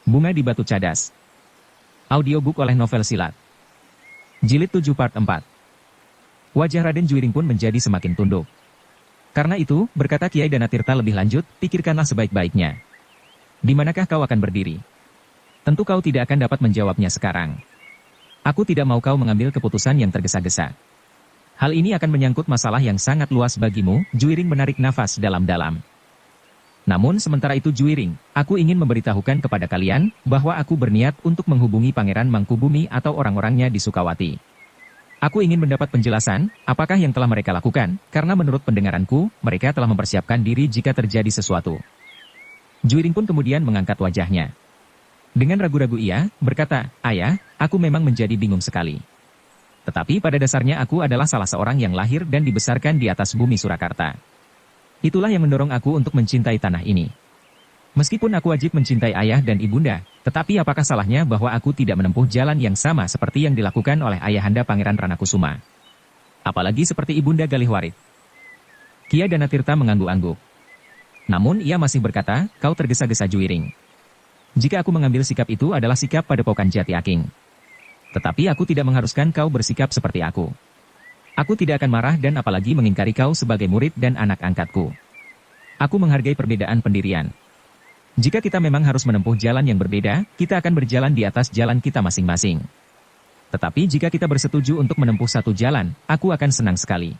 Bunga di Batu Cadas. Audiobook oleh Novel Silat. Jilid 7 Part 4. Wajah Raden Juiring pun menjadi semakin tunduk. Karena itu, berkata Kiai Danatirta lebih lanjut, pikirkanlah sebaik-baiknya. Di manakah kau akan berdiri? Tentu kau tidak akan dapat menjawabnya sekarang. Aku tidak mau kau mengambil keputusan yang tergesa-gesa. Hal ini akan menyangkut masalah yang sangat luas bagimu. Juiring menarik nafas dalam-dalam. Namun sementara itu Juiring, aku ingin memberitahukan kepada kalian, bahwa aku berniat untuk menghubungi Pangeran Mangkubumi atau orang-orangnya di Sukawati. Aku ingin mendapat penjelasan, apakah yang telah mereka lakukan, karena menurut pendengaranku, mereka telah mempersiapkan diri jika terjadi sesuatu. Juiring pun kemudian mengangkat wajahnya. Dengan ragu-ragu ia, berkata, "Ayah, aku memang menjadi bingung sekali. Tetapi pada dasarnya aku adalah salah seorang yang lahir dan dibesarkan di atas bumi Surakarta. Itulah yang mendorong aku untuk mencintai tanah ini. Meskipun aku wajib mencintai ayah dan ibunda, tetapi apakah salahnya bahwa aku tidak menempuh jalan yang sama seperti yang dilakukan oleh ayahanda Pangeran Ranakusuma? Apalagi seperti ibunda Galihwarit." Kiai Danatirta mengangguk-angguk. Namun ia masih berkata, "Kau tergesa-gesa Juiring. Jika aku mengambil sikap itu adalah sikap Padepokan Jati Aking. Tetapi aku tidak mengharuskan kau bersikap seperti aku. Aku tidak akan marah dan apalagi mengingkari kau sebagai murid dan anak angkatku. Aku menghargai perbedaan pendirian. Jika kita memang harus menempuh jalan yang berbeda, kita akan berjalan di atas jalan kita masing-masing. Tetapi jika kita bersetuju untuk menempuh satu jalan, aku akan senang sekali.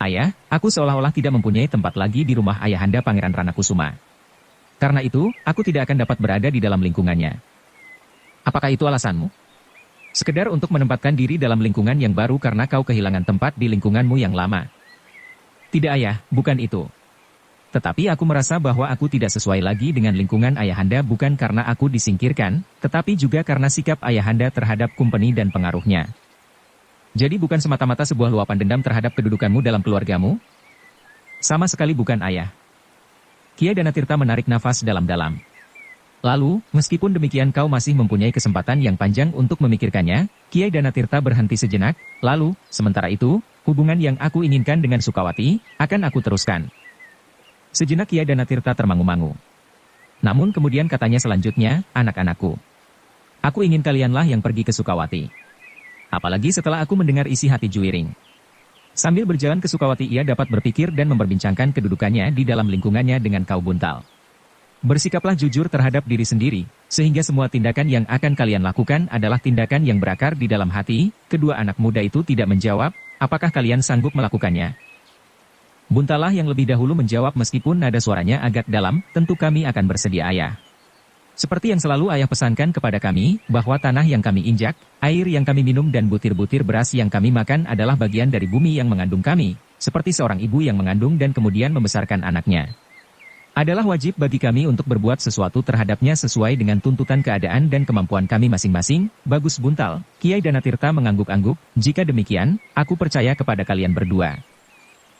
Ayah, aku seolah-olah tidak mempunyai tempat lagi di rumah ayahanda Pangeran Ranakusuma. Karena itu, aku tidak akan dapat berada di dalam lingkungannya." "Apakah itu alasanmu? Sekedar untuk menempatkan diri dalam lingkungan yang baru karena kau kehilangan tempat di lingkunganmu yang lama?" "Tidak ayah, bukan itu. Tetapi aku merasa bahwa aku tidak sesuai lagi dengan lingkungan ayahanda bukan karena aku disingkirkan, tetapi juga karena sikap ayahanda terhadap kumpeni dan pengaruhnya." "Jadi bukan semata-mata sebuah luapan dendam terhadap kedudukanmu dalam keluargamu?" "Sama sekali bukan ayah." Kiai Danatirta menarik nafas dalam-dalam. Lalu, meskipun demikian kau masih mempunyai kesempatan yang panjang untuk memikirkannya. Kiai Danatirta berhenti sejenak, lalu, sementara itu, hubungan yang aku inginkan dengan Sukawati, akan aku teruskan. Sejenak Kiai Danatirta termangu-mangu. Namun kemudian katanya selanjutnya, "Anak-anakku. Aku ingin kalianlah yang pergi ke Sukawati. Apalagi setelah aku mendengar isi hati Juiring." Sambil berjalan ke Sukawati ia dapat berpikir dan memperbincangkan kedudukannya di dalam lingkungannya dengan Kau Buntal. "Bersikaplah jujur terhadap diri sendiri, sehingga semua tindakan yang akan kalian lakukan adalah tindakan yang berakar di dalam hati." Kedua anak muda itu tidak menjawab, "Apakah kalian sanggup melakukannya?" Buntalah yang lebih dahulu menjawab meskipun nada suaranya agak dalam, "Tentu kami akan bersedia ayah. Seperti yang selalu ayah pesankan kepada kami, bahwa tanah yang kami injak, air yang kami minum dan butir-butir beras yang kami makan adalah bagian dari bumi yang mengandung kami, seperti seorang ibu yang mengandung dan kemudian membesarkan anaknya. Adalah wajib bagi kami untuk berbuat sesuatu terhadapnya sesuai dengan tuntutan keadaan dan kemampuan kami masing-masing." "Bagus Buntal." Kiai Danatirta mengangguk-angguk, "Jika demikian, aku percaya kepada kalian berdua.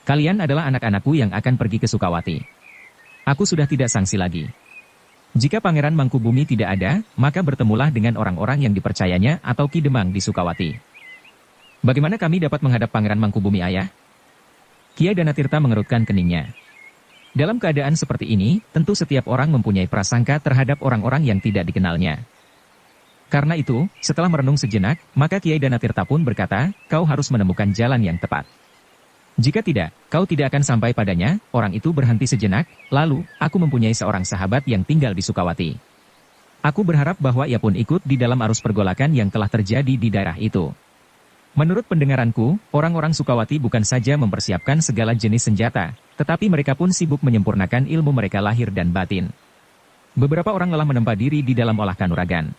Kalian adalah anak-anakku yang akan pergi ke Sukawati. Aku sudah tidak sangsi lagi. Jika Pangeran Mangkubumi tidak ada, maka bertemulah dengan orang-orang yang dipercayanya atau Ki Demang di Sukawati." "Bagaimana kami dapat menghadap Pangeran Mangkubumi ayah?" Kiai Danatirta mengerutkan keningnya. Dalam keadaan seperti ini, tentu setiap orang mempunyai prasangka terhadap orang-orang yang tidak dikenalnya. Karena itu, setelah merenung sejenak, maka Kiai Danatirta pun berkata, "Kau harus menemukan jalan yang tepat. Jika tidak, kau tidak akan sampai padanya." Orang itu berhenti sejenak, lalu, "Aku mempunyai seorang sahabat yang tinggal di Sukawati. Aku berharap bahwa ia pun ikut di dalam arus pergolakan yang telah terjadi di daerah itu. Menurut pendengaranku, orang-orang Sukawati bukan saja mempersiapkan segala jenis senjata, tetapi mereka pun sibuk menyempurnakan ilmu mereka lahir dan batin. Beberapa orang lelah menempa diri di dalam olah kanuragan.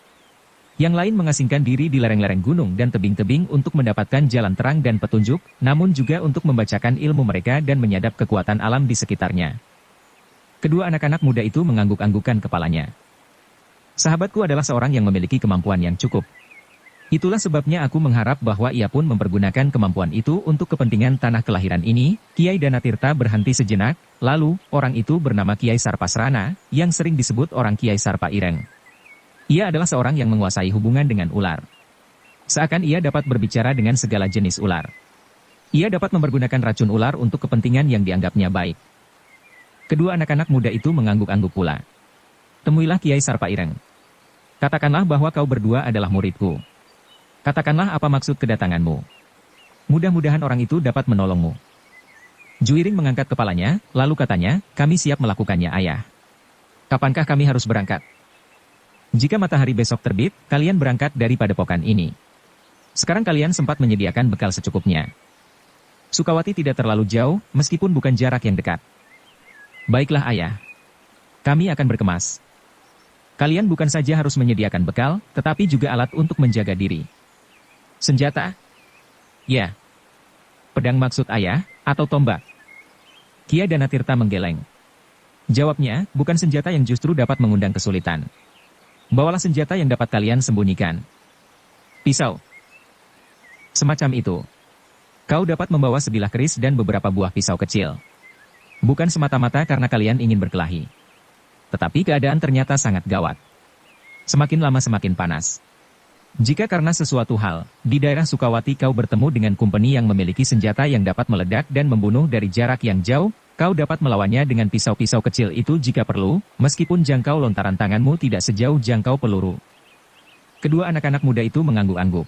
Yang lain mengasingkan diri di lereng-lereng gunung dan tebing-tebing untuk mendapatkan jalan terang dan petunjuk, namun juga untuk membacakan ilmu mereka dan menyadap kekuatan alam di sekitarnya." Kedua anak-anak muda itu mengangguk-anggukkan kepalanya. "Sahabatku adalah seorang yang memiliki kemampuan yang cukup. Itulah sebabnya aku mengharap bahwa ia pun mempergunakan kemampuan itu untuk kepentingan tanah kelahiran ini." Kiai Danatirta berhenti sejenak, lalu, "Orang itu bernama Kiai Sarpasrana, yang sering disebut orang Kiai Sarpa Ireng. Ia adalah seorang yang menguasai hubungan dengan ular. Seakan ia dapat berbicara dengan segala jenis ular. Ia dapat mempergunakan racun ular untuk kepentingan yang dianggapnya baik." Kedua anak-anak muda itu mengangguk-angguk pula. "Temuilah Kiai Sarpa Ireng. Katakanlah bahwa kau berdua adalah muridku. Katakanlah apa maksud kedatanganmu. Mudah-mudahan orang itu dapat menolongmu. Juiring mengangkat kepalanya, lalu katanya, kami siap melakukannya ayah. Kapankah kami harus berangkat? Jika matahari besok terbit, kalian berangkat dari padepokan ini. Sekarang kalian sempat menyediakan bekal secukupnya. Sukawati tidak terlalu jauh, meskipun bukan jarak yang dekat. Baiklah ayah. Kami akan berkemas. Kalian bukan saja harus menyediakan bekal, tetapi juga alat untuk menjaga diri. Senjata? Ya. Pedang maksud ayah, atau tombak? Kia Danatirta menggeleng. Jawabnya, bukan senjata yang justru dapat mengundang kesulitan. Bawalah senjata yang dapat kalian sembunyikan. Pisau. Semacam itu. Kau dapat membawa sebilah keris dan beberapa buah pisau kecil. Bukan semata-mata karena kalian ingin berkelahi. Tetapi keadaan ternyata sangat gawat. Semakin lama semakin panas. Jika karena sesuatu hal, di daerah Sukawati kau bertemu dengan kumpeni yang memiliki senjata yang dapat meledak dan membunuh dari jarak yang jauh, kau dapat melawannya dengan pisau-pisau kecil itu jika perlu, meskipun jangkau lontaran tanganmu tidak sejauh jangkau peluru. Kedua anak-anak muda itu mengangguk-angguk.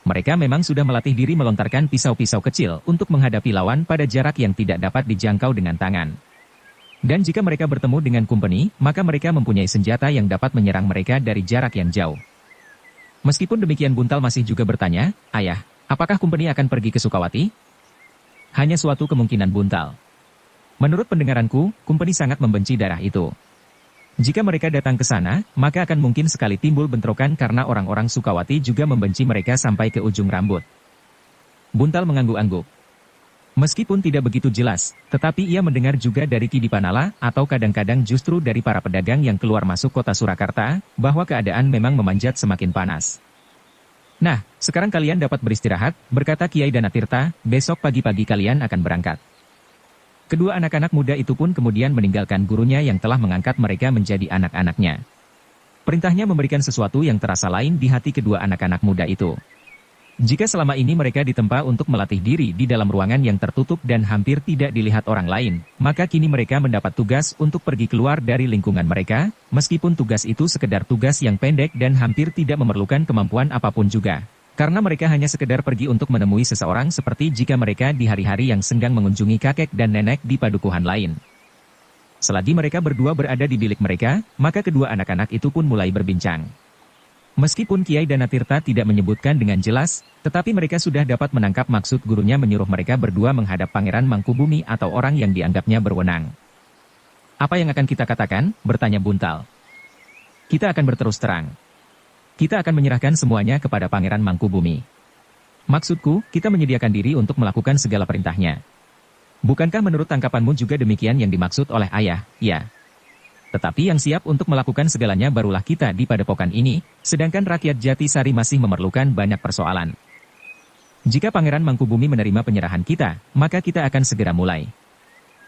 Mereka memang sudah melatih diri melontarkan pisau-pisau kecil untuk menghadapi lawan pada jarak yang tidak dapat dijangkau dengan tangan. Dan jika mereka bertemu dengan kumpeni, maka mereka mempunyai senjata yang dapat menyerang mereka dari jarak yang jauh. Meskipun demikian Buntal masih juga bertanya, ayah, apakah kumpeni akan pergi ke Sukawati? Hanya suatu kemungkinan Buntal. Menurut pendengaranku, kumpeni sangat membenci daerah itu. Jika mereka datang ke sana, maka akan mungkin sekali timbul bentrokan karena orang-orang Sukawati juga membenci mereka sampai ke ujung rambut. Buntal mengangguk-angguk. Meskipun tidak begitu jelas, tetapi ia mendengar juga dari Ki Dipanala, atau kadang-kadang justru dari para pedagang yang keluar masuk kota Surakarta, bahwa keadaan memang memanjat semakin panas. Nah, sekarang kalian dapat beristirahat, berkata Kiai Danatirta, besok pagi-pagi kalian akan berangkat. Kedua anak-anak muda itu pun kemudian meninggalkan gurunya yang telah mengangkat mereka menjadi anak-anaknya. Perintahnya memberikan sesuatu yang terasa lain di hati kedua anak-anak muda itu. Jika selama ini mereka ditempa untuk melatih diri di dalam ruangan yang tertutup dan hampir tidak dilihat orang lain, maka kini mereka mendapat tugas untuk pergi keluar dari lingkungan mereka, meskipun tugas itu sekedar tugas yang pendek dan hampir tidak memerlukan kemampuan apapun juga. Karena mereka hanya sekedar pergi untuk menemui seseorang seperti jika mereka di hari-hari yang senggang mengunjungi kakek dan nenek di padukuhan lain. Selagi mereka berdua berada di bilik mereka, maka kedua anak-anak itu pun mulai berbincang. Meskipun Kiai Danatirta tidak menyebutkan dengan jelas, tetapi mereka sudah dapat menangkap maksud gurunya menyuruh mereka berdua menghadap Pangeran Mangkubumi atau orang yang dianggapnya berwenang. Apa yang akan kita katakan? Bertanya Buntal. Kita akan berterus terang. Kita akan menyerahkan semuanya kepada Pangeran Mangkubumi. Maksudku, kita menyediakan diri untuk melakukan segala perintahnya. Bukankah menurut tangkapanmu juga demikian yang dimaksud oleh ayah? Ya. Tetapi yang siap untuk melakukan segalanya barulah kita di padepokan ini, sedangkan rakyat Jatisari masih memerlukan banyak persoalan. Jika Pangeran Mangkubumi menerima penyerahan kita, maka kita akan segera mulai.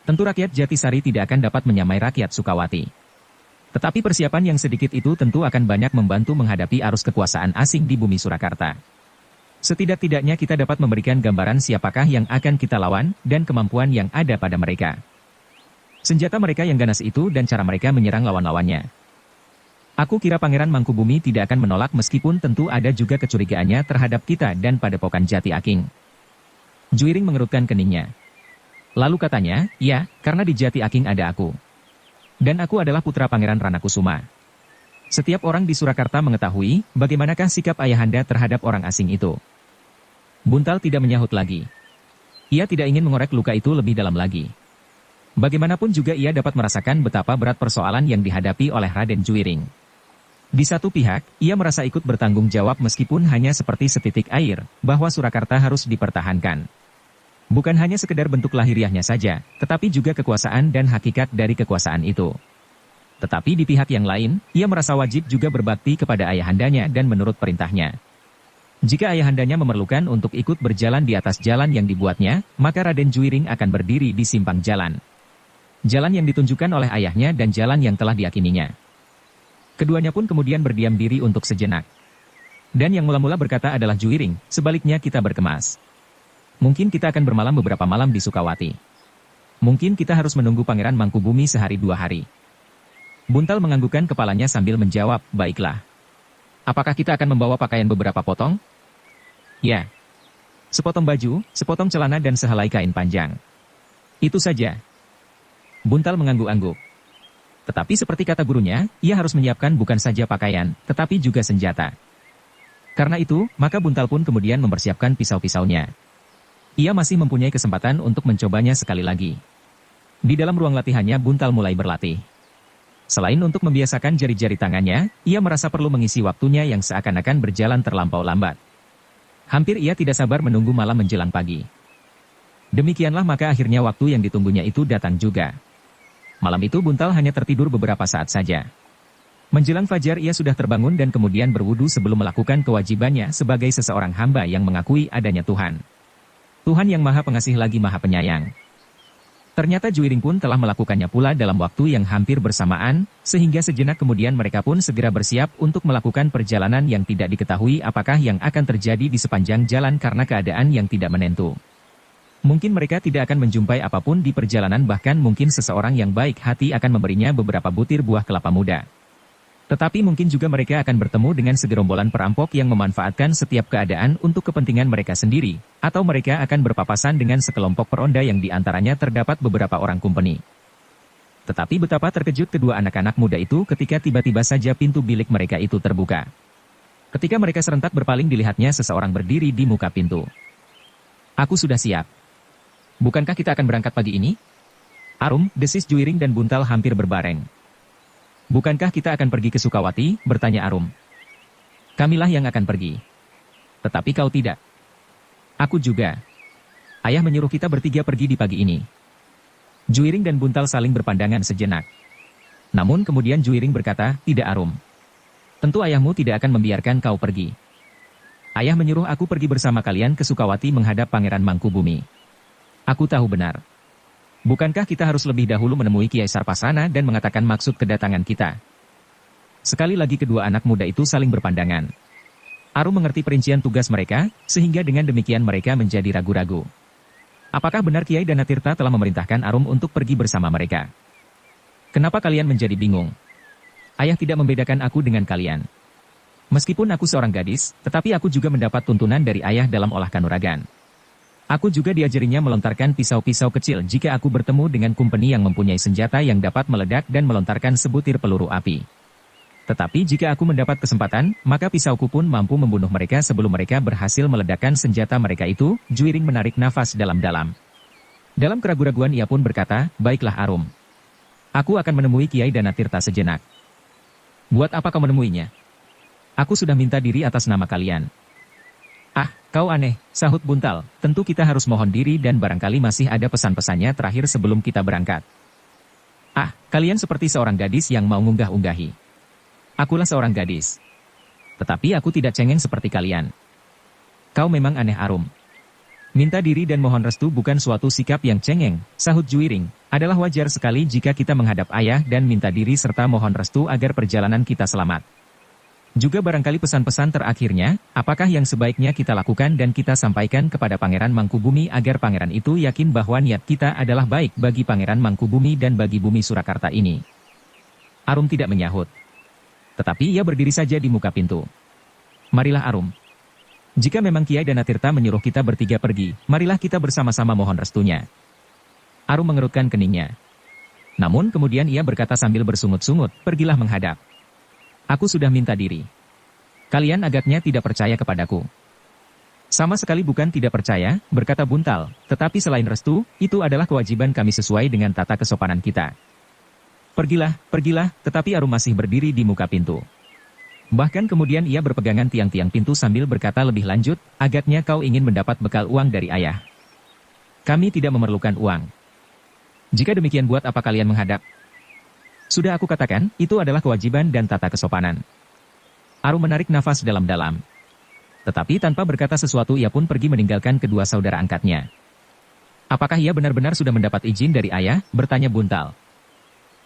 Tentu rakyat Jatisari tidak akan dapat menyamai rakyat Sukawati. Tetapi persiapan yang sedikit itu tentu akan banyak membantu menghadapi arus kekuasaan asing di bumi Surakarta. Setidak-tidaknya kita dapat memberikan gambaran siapakah yang akan kita lawan, dan kemampuan yang ada pada mereka. Senjata mereka yang ganas itu dan cara mereka menyerang lawan-lawannya. Aku kira Pangeran Mangkubumi tidak akan menolak meskipun tentu ada juga kecurigaannya terhadap kita dan padepokan Jati Aking. Juiring mengerutkan keningnya. Lalu katanya, ya, karena di Jati Aking ada aku. Dan aku adalah putra Pangeran Ranakusuma. Setiap orang di Surakarta mengetahui bagaimanakah sikap ayahanda terhadap orang asing itu. Buntal tidak menyahut lagi. Ia tidak ingin mengorek luka itu lebih dalam lagi. Bagaimanapun juga ia dapat merasakan betapa berat persoalan yang dihadapi oleh Raden Juiring. Di satu pihak, ia merasa ikut bertanggung jawab meskipun hanya seperti setitik air, bahwa Surakarta harus dipertahankan. Bukan hanya sekedar bentuk lahiriahnya saja, tetapi juga kekuasaan dan hakikat dari kekuasaan itu. Tetapi di pihak yang lain, ia merasa wajib juga berbakti kepada ayahandanya dan menurut perintahnya. Jika ayahandanya memerlukan untuk ikut berjalan di atas jalan yang dibuatnya, maka Raden Juiring akan berdiri di simpang jalan. Jalan yang ditunjukkan oleh ayahnya dan jalan yang telah diyakininya. Keduanya pun kemudian berdiam diri untuk sejenak. Dan yang mula-mula berkata adalah Juiring, sebaliknya kita berkemas. Mungkin kita akan bermalam beberapa malam di Sukawati. Mungkin kita harus menunggu Pangeran Mangkubumi sehari 2 hari. Buntal menganggukkan kepalanya sambil menjawab, baiklah. Apakah kita akan membawa pakaian beberapa potong? Ya. Sepotong baju, sepotong celana dan sehelai kain panjang. Itu saja. Buntal mengangguk-angguk. Tetapi seperti kata gurunya, ia harus menyiapkan bukan saja pakaian, tetapi juga senjata. Karena itu, maka Buntal pun kemudian mempersiapkan pisau-pisaunya. Ia masih mempunyai kesempatan untuk mencobanya sekali lagi. Di dalam ruang latihannya Buntal mulai berlatih. Selain untuk membiasakan jari-jari tangannya, ia merasa perlu mengisi waktunya yang seakan-akan berjalan terlampau lambat. Hampir ia tidak sabar menunggu malam menjelang pagi. Demikianlah maka akhirnya waktu yang ditunggunya itu datang juga. Malam itu Buntal hanya tertidur beberapa saat saja. Menjelang fajar ia sudah terbangun dan kemudian berwudu sebelum melakukan kewajibannya sebagai seseorang hamba yang mengakui adanya Tuhan. Tuhan yang Maha Pengasih lagi Maha Penyayang. Ternyata Juiring pun telah melakukannya pula dalam waktu yang hampir bersamaan, sehingga sejenak kemudian mereka pun segera bersiap untuk melakukan perjalanan yang tidak diketahui apakah yang akan terjadi di sepanjang jalan karena keadaan yang tidak menentu. Mungkin mereka tidak akan menjumpai apapun di perjalanan, bahkan mungkin seseorang yang baik hati akan memberinya beberapa butir buah kelapa muda. Tetapi mungkin juga mereka akan bertemu dengan segerombolan perampok yang memanfaatkan setiap keadaan untuk kepentingan mereka sendiri, atau mereka akan berpapasan dengan sekelompok peronda yang diantaranya terdapat beberapa orang kumpeni. Tetapi betapa terkejut kedua anak-anak muda itu ketika tiba-tiba saja pintu bilik mereka itu terbuka. Ketika mereka serentak berpaling dilihatnya seseorang berdiri di muka pintu. "Aku sudah siap. Bukankah kita akan berangkat pagi ini?" Arum, desis Juiring dan Buntal hampir berbareng. "Bukankah kita akan pergi ke Sukawati?" bertanya Arum. "Kamilah yang akan pergi. Tetapi kau tidak." "Aku juga. Ayah menyuruh kita bertiga pergi di pagi ini." Juiring dan Buntal saling berpandangan sejenak. Namun kemudian Juiring berkata, "Tidak Arum. Tentu ayahmu tidak akan membiarkan kau pergi. Ayah menyuruh aku pergi bersama kalian ke Sukawati menghadap Pangeran Mangkubumi. Aku tahu benar. Bukankah kita harus lebih dahulu menemui Kiai Sarpasana dan mengatakan maksud kedatangan kita?" Sekali lagi kedua anak muda itu saling berpandangan. Arum mengerti perincian tugas mereka, sehingga dengan demikian mereka menjadi ragu-ragu. Apakah benar Kiai Danatirta telah memerintahkan Arum untuk pergi bersama mereka? "Kenapa kalian menjadi bingung? Ayah tidak membedakan aku dengan kalian. Meskipun aku seorang gadis, tetapi aku juga mendapat tuntunan dari ayah dalam olah kanuragan. Aku juga diajarinya melontarkan pisau-pisau kecil jika aku bertemu dengan kumpeni yang mempunyai senjata yang dapat meledak dan melontarkan sebutir peluru api. Tetapi jika aku mendapat kesempatan, maka pisauku pun mampu membunuh mereka sebelum mereka berhasil meledakkan senjata mereka itu." Juiring menarik nafas dalam-dalam. Dalam keraguan-raguan ia pun berkata, "Baiklah Arum. Aku akan menemui Kiai Danatirta sejenak." "Buat apa kau menemuinya?" "Aku sudah minta diri atas nama kalian." "Ah, kau aneh," sahut Buntal. "Tentu kita harus mohon diri dan barangkali masih ada pesan-pesannya terakhir sebelum kita berangkat." "Ah, kalian seperti seorang gadis yang mau ngunggah-unggahi. Akulah seorang gadis. Tetapi aku tidak cengeng seperti kalian." "Kau memang aneh Arum. Minta diri dan mohon restu bukan suatu sikap yang cengeng," sahut Juiring. "Adalah wajar sekali jika kita menghadap ayah dan minta diri serta mohon restu agar perjalanan kita selamat. Juga barangkali pesan-pesan terakhirnya, apakah yang sebaiknya kita lakukan dan kita sampaikan kepada Pangeran Mangkubumi agar pangeran itu yakin bahwa niat kita adalah baik bagi Pangeran Mangkubumi dan bagi bumi Surakarta ini." Arum tidak menyahut. Tetapi ia berdiri saja di muka pintu. "Marilah Arum. Jika memang Kiai Danatirta menyuruh kita bertiga pergi, marilah kita bersama-sama mohon restunya." Arum mengerutkan keningnya. Namun kemudian ia berkata sambil bersungut-sungut, "Pergilah menghadap. Aku sudah minta diri. Kalian agaknya tidak percaya kepadaku." "Sama sekali bukan tidak percaya," berkata Buntal, "tetapi selain restu, itu adalah kewajiban kami sesuai dengan tata kesopanan kita." "Pergilah, pergilah," tetapi Arum masih berdiri di muka pintu. Bahkan kemudian ia berpegangan tiang-tiang pintu sambil berkata lebih lanjut, "Agaknya kau ingin mendapat bekal uang dari ayah. Kami tidak memerlukan uang. Jika demikian buat apa kalian menghadap? Sudah aku katakan, itu adalah kewajiban dan tata kesopanan." Arum menarik nafas dalam-dalam. Tetapi tanpa berkata sesuatu ia pun pergi meninggalkan kedua saudara angkatnya. "Apakah ia benar-benar sudah mendapat izin dari ayah?" bertanya Buntal.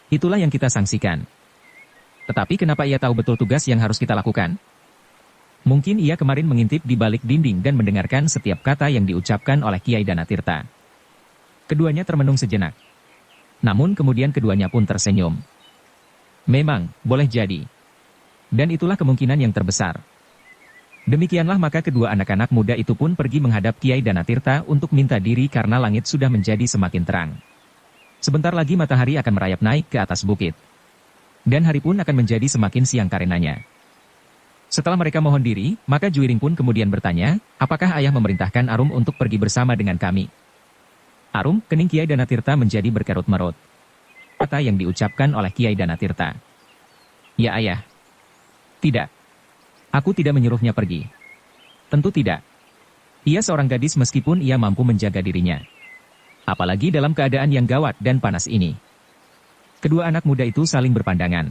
"Itulah yang kita sangsikan. Tetapi kenapa ia tahu betul tugas yang harus kita lakukan? Mungkin ia kemarin mengintip di balik dinding dan mendengarkan setiap kata yang diucapkan oleh Kiai Danatirta." Keduanya termenung sejenak. Namun kemudian keduanya pun tersenyum. "Memang, boleh jadi. Dan itulah kemungkinan yang terbesar. Demikianlah maka kedua anak-anak muda itu pun pergi menghadap Kiai Danatirta untuk minta diri karena langit sudah menjadi semakin terang. Sebentar lagi matahari akan merayap naik ke atas bukit. Dan hari pun akan menjadi semakin siang karenanya. Setelah mereka mohon diri, maka Juiring pun kemudian bertanya, apakah ayah memerintahkan Arum untuk pergi bersama dengan kami? Arum, kening Kiai Danatirta menjadi berkerut-merut. Kata yang diucapkan oleh Kiai Danatirta. Ya ayah. Tidak. Aku tidak menyuruhnya pergi. Tentu tidak. Ia seorang gadis meskipun ia mampu menjaga dirinya. Apalagi dalam keadaan yang gawat dan panas ini. Kedua anak muda itu saling berpandangan.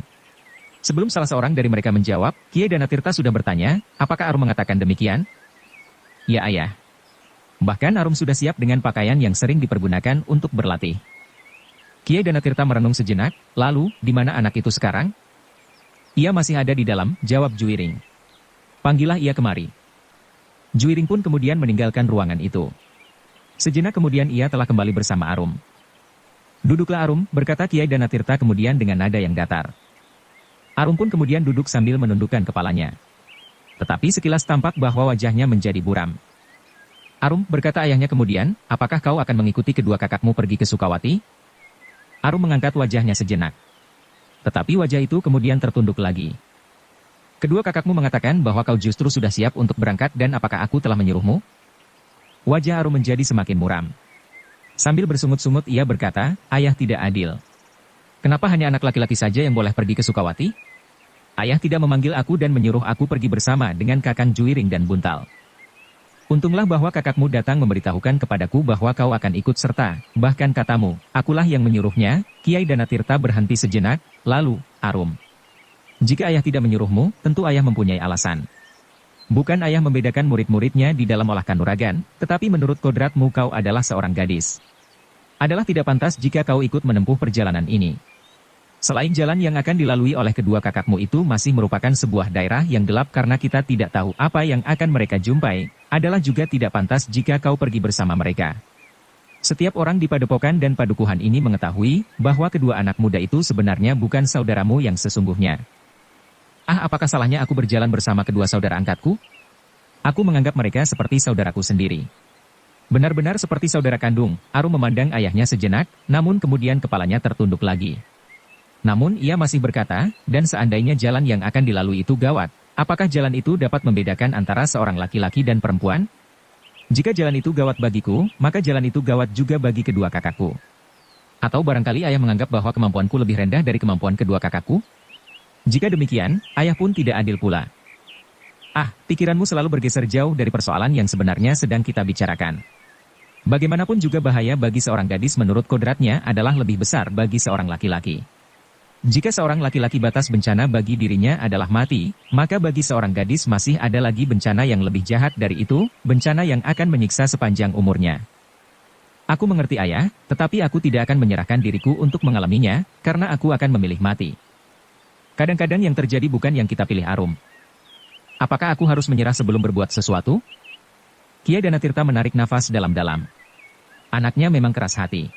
Sebelum salah seorang dari mereka menjawab, Kiai Danatirta sudah bertanya, apakah Arum mengatakan demikian? Ya ayah. Bahkan Arum sudah siap dengan pakaian yang sering dipergunakan untuk berlatih. Kiai Danatirta merenung sejenak, lalu, di mana anak itu sekarang? Ia masih ada di dalam, jawab Juiring. Panggillah ia kemari. Juiring pun kemudian meninggalkan ruangan itu. Sejenak kemudian ia telah kembali bersama Arum. Duduklah Arum, berkata Kiai Danatirta kemudian dengan nada yang datar. Arum pun kemudian duduk sambil menundukkan kepalanya. Tetapi sekilas tampak bahwa wajahnya menjadi buram. Arum, berkata ayahnya kemudian, apakah kau akan mengikuti kedua kakakmu pergi ke Sukawati? Arum mengangkat wajahnya sejenak. Tetapi wajah itu kemudian tertunduk lagi. Kedua kakakmu mengatakan bahwa kau justru sudah siap untuk berangkat dan apakah aku telah menyuruhmu? Wajah Arum menjadi semakin muram. Sambil bersungut-sungut ia berkata, ayah tidak adil. Kenapa hanya anak laki-laki saja yang boleh pergi ke Sukawati? Ayah tidak memanggil aku dan menyuruh aku pergi bersama dengan Kakang Juiring dan Buntal. Untunglah bahwa kakakmu datang memberitahukan kepadaku bahwa kau akan ikut serta, bahkan katamu, akulah yang menyuruhnya. Kiai Danatirta berhenti sejenak, lalu, Arum. Jika ayah tidak menyuruhmu, tentu ayah mempunyai alasan. Bukan ayah membedakan murid-muridnya di dalam olah kanuragan, tetapi menurut kodratmu kau adalah seorang gadis. Adalah tidak pantas jika kau ikut menempuh perjalanan ini. Selain jalan yang akan dilalui oleh kedua kakakmu itu masih merupakan sebuah daerah yang gelap karena kita tidak tahu apa yang akan mereka jumpai, adalah juga tidak pantas jika kau pergi bersama mereka. Setiap orang di padepokan dan padukuhan ini mengetahui bahwa kedua anak muda itu sebenarnya bukan saudaramu yang sesungguhnya. Ah, apakah salahnya aku berjalan bersama kedua saudara angkatku? Aku menganggap mereka seperti saudaraku sendiri. Benar-benar seperti saudara kandung. Arum memandang ayahnya sejenak, namun kemudian kepalanya tertunduk lagi. Namun ia masih berkata, dan seandainya jalan yang akan dilalui itu gawat, apakah jalan itu dapat membedakan antara seorang laki-laki dan perempuan? Jika jalan itu gawat bagiku, maka jalan itu gawat juga bagi kedua kakakku. Atau barangkali ayah menganggap bahwa kemampuanku lebih rendah dari kemampuan kedua kakakku? Jika demikian, ayah pun tidak adil pula. Ah, pikiranmu selalu bergeser jauh dari persoalan yang sebenarnya sedang kita bicarakan. Bagaimanapun juga bahaya bagi seorang gadis menurut kodratnya adalah lebih besar bagi seorang laki-laki. Jika seorang laki-laki batas bencana bagi dirinya adalah mati, maka bagi seorang gadis masih ada lagi bencana yang lebih jahat dari itu, bencana yang akan menyiksa sepanjang umurnya. Aku mengerti ayah, tetapi aku tidak akan menyerahkan diriku untuk mengalaminya, karena aku akan memilih mati. Kadang-kadang yang terjadi bukan yang kita pilih Arum. Apakah aku harus menyerah sebelum berbuat sesuatu? Kiai Danatirta menarik nafas dalam-dalam. Anaknya memang keras hati.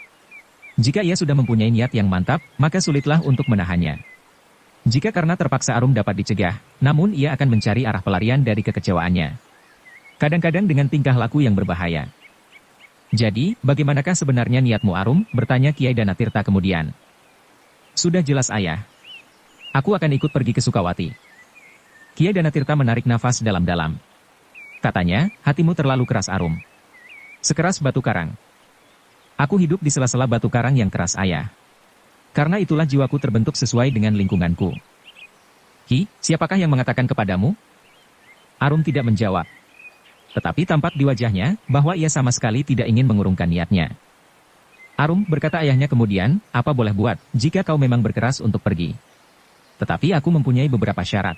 Jika ia sudah mempunyai niat yang mantap, maka sulitlah untuk menahannya. Jika karena terpaksa Arum dapat dicegah, namun ia akan mencari arah pelarian dari kekecewaannya. Kadang-kadang dengan tingkah laku yang berbahaya. Jadi, bagaimanakah sebenarnya niatmu Arum? Bertanya Kiai Danatirta kemudian. Sudah jelas ayah. Aku akan ikut pergi ke Sukawati. Kiai Danatirta menarik nafas dalam-dalam. Katanya, hatimu terlalu keras Arum. Sekeras batu karang. Aku hidup di sela-sela batu karang yang keras ayah. Karena itulah jiwaku terbentuk sesuai dengan lingkunganku. Hi, siapakah yang mengatakan kepadamu? Arum tidak menjawab. Tetapi tampak di wajahnya, bahwa ia sama sekali tidak ingin mengurungkan niatnya. Arum, berkata ayahnya kemudian, apa boleh buat, jika kau memang berkeras untuk pergi. Tetapi aku mempunyai beberapa syarat.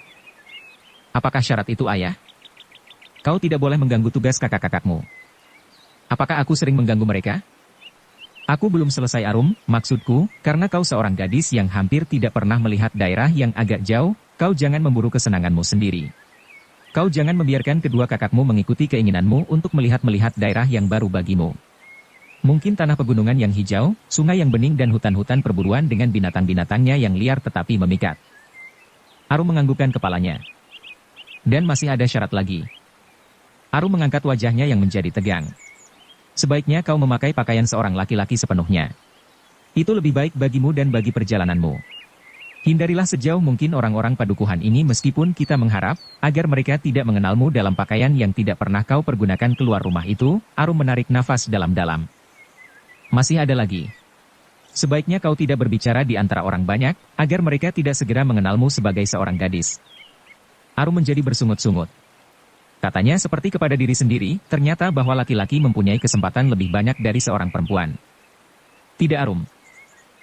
Apakah syarat itu ayah? Kau tidak boleh mengganggu tugas kakak-kakakmu. Apakah aku sering mengganggu mereka? Aku belum selesai Arum, maksudku, karena kau seorang gadis yang hampir tidak pernah melihat daerah yang agak jauh, kau jangan memburu kesenanganmu sendiri. Kau jangan membiarkan kedua kakakmu mengikuti keinginanmu untuk melihat-melihat daerah yang baru bagimu. Mungkin tanah pegunungan yang hijau, sungai yang bening dan hutan-hutan perburuan dengan binatang-binatangnya yang liar tetapi memikat. Arum menganggukkan kepalanya. Dan masih ada syarat lagi. Arum mengangkat wajahnya yang menjadi tegang. Sebaiknya kau memakai pakaian seorang laki-laki sepenuhnya. Itu lebih baik bagimu dan bagi perjalananmu. Hindarilah sejauh mungkin orang-orang padukuhan ini meskipun kita mengharap agar mereka tidak mengenalmu dalam pakaian yang tidak pernah kau pergunakan keluar rumah itu. Arum menarik nafas dalam-dalam. Masih ada lagi. Sebaiknya kau tidak berbicara di antara orang banyak, agar mereka tidak segera mengenalmu sebagai seorang gadis. Arum menjadi bersungut-sungut. Katanya seperti kepada diri sendiri, ternyata bahwa laki-laki mempunyai kesempatan lebih banyak dari seorang perempuan. Tidak Arum.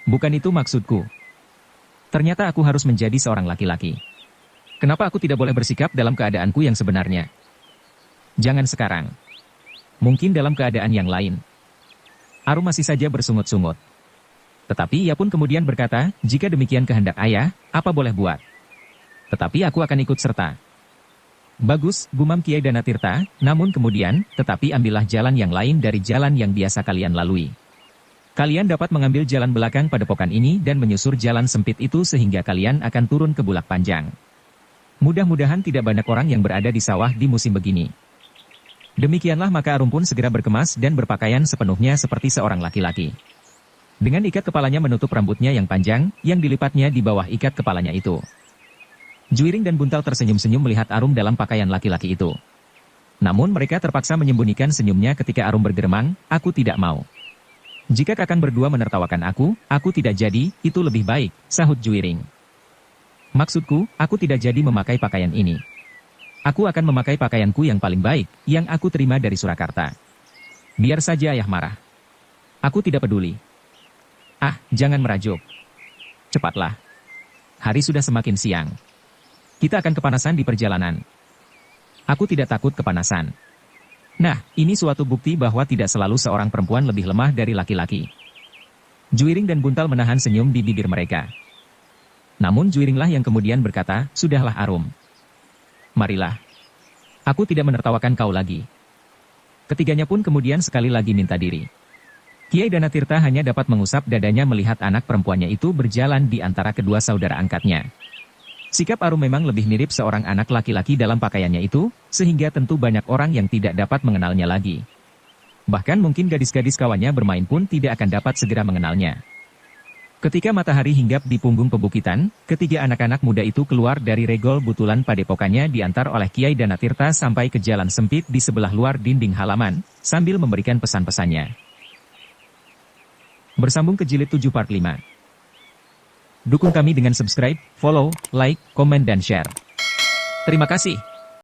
Bukan itu maksudku. Ternyata aku harus menjadi seorang laki-laki. Kenapa aku tidak boleh bersikap dalam keadaanku yang sebenarnya? Jangan sekarang. Mungkin dalam keadaan yang lain. Arum masih saja bersungut-sungut. Tetapi ia pun kemudian berkata, jika demikian kehendak ayah, apa boleh buat? Tetapi aku akan ikut serta. Bagus, gumam Kiai Danatirta, namun kemudian, tetapi ambillah jalan yang lain dari jalan yang biasa kalian lalui. Kalian dapat mengambil jalan belakang padepokan ini dan menyusur jalan sempit itu sehingga kalian akan turun ke Bulak Panjang. Mudah-mudahan tidak banyak orang yang berada di sawah di musim begini. Demikianlah maka Arum pun segera berkemas dan berpakaian sepenuhnya seperti seorang laki-laki. Dengan ikat kepalanya menutup rambutnya yang panjang, yang dilipatnya di bawah ikat kepalanya itu. Juiring dan Buntal tersenyum-senyum melihat Arum dalam pakaian laki-laki itu. Namun mereka terpaksa menyembunyikan senyumnya ketika Arum bergeremang, aku tidak mau. Jika kakang berdua menertawakan aku tidak jadi, itu lebih baik, sahut Juiring. Maksudku, aku tidak jadi memakai pakaian ini. Aku akan memakai pakaianku yang paling baik, yang aku terima dari Surakarta. Biar saja ayah marah. Aku tidak peduli. Ah, jangan merajuk. Cepatlah. Hari sudah semakin siang. Kita akan kepanasan di perjalanan. Aku tidak takut kepanasan. Nah, ini suatu bukti bahwa tidak selalu seorang perempuan lebih lemah dari laki-laki. Juiring dan Buntal menahan senyum di bibir mereka. Namun Juiringlah yang kemudian berkata, sudahlah Arum. Marilah. Aku tidak menertawakan kau lagi. Ketiganya pun kemudian sekali lagi minta diri. Kiai Danatirta hanya dapat mengusap dadanya melihat anak perempuannya itu berjalan di antara kedua saudara angkatnya. Sikap Arum memang lebih mirip seorang anak laki-laki dalam pakaiannya itu, sehingga tentu banyak orang yang tidak dapat mengenalnya lagi. Bahkan mungkin gadis-gadis kawannya bermain pun tidak akan dapat segera mengenalnya. Ketika matahari hinggap di punggung pebukitan, ketiga anak-anak muda itu keluar dari regol butulan padepokannya diantar oleh Kiai Danatirta sampai ke jalan sempit di sebelah luar dinding halaman, sambil memberikan pesan-pesannya. Bersambung ke jilid 7 part 5. Dukung kami dengan subscribe, follow, like, komen dan share. Terima kasih.